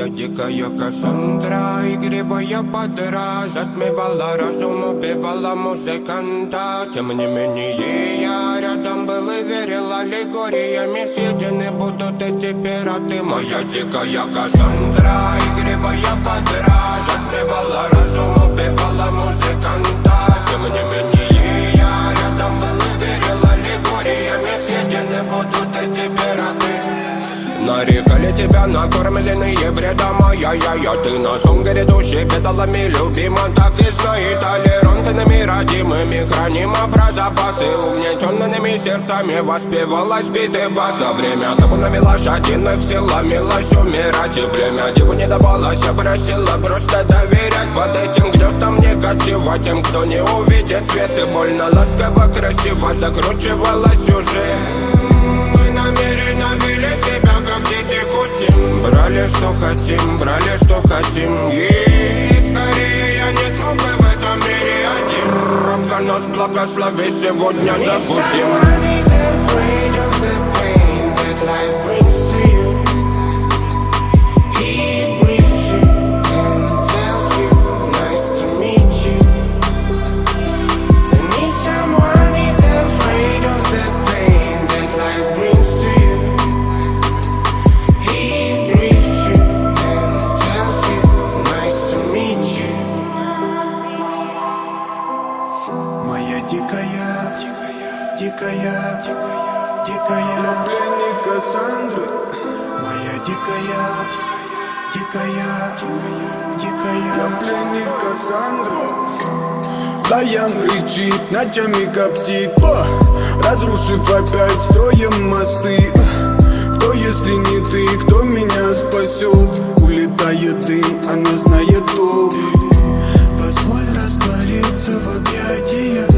Моя дикая Кассандра, игривая подра, затмевала разум, убивала музыканта. Тем не менее я рядом был и верил аллегориями. Съедены будут эти пираты. Моя дикая Кассандра, игривая подра, затмевала разум, убивала музыканта. Тем не менее я рядом был и верил аллегориями. Съедены будут эти пираты. Нарекали тебя накормленные бредом, я ты на сон грядущий педалами любима. Так и знай, толерантными родимыми храним про запасы. Угнетенными сердцами воспевалась биты баса. Время табунами лошадиных сил ломилось умирать. И время диву не давалось, просила просто доверять. Под этим гнетом негатива тем, кто не увидит свет. И больно ласково, красиво закручивалась уже. Мы намеренно вели себя как дети кутим. Брали что хотим, и скорее я не смог бы в этом мире один. Рамка нас благослови, сегодня забудем. Я пленник Кассандры. Моя дикая Я пленник Кассандры. Баян кричит, ночами коптит, разрушив опять строем мосты. Кто, если не ты, кто меня спасет? Улетает дым, она знает толк. Позволь раствориться в объятиях.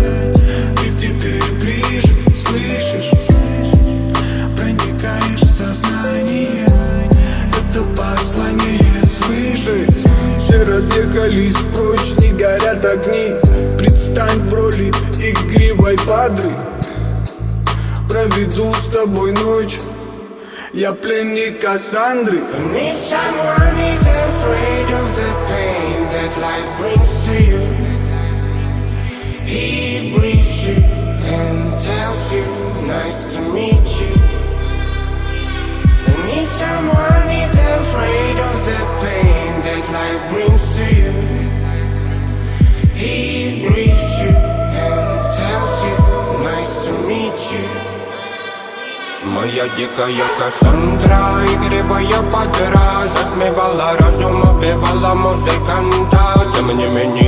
Ты теперь ближе, слышишь? Проникаешь в сознание. Это послание свыше. Все разъехались прочь, не горят огни. Предстань в роли игривой падры. Проведу с тобой ночь. Я пленник Кассандры. If someone is afraid of the pain that life brings to you, he breathes you and tells you, nice to meet you. And if someone is afraid of the pain that life brings to you, he breathes you and tells you, nice to meet you. Моя дикая Кассандра, игривая подра, затмевала разум, убивала музыканта. Тем не менее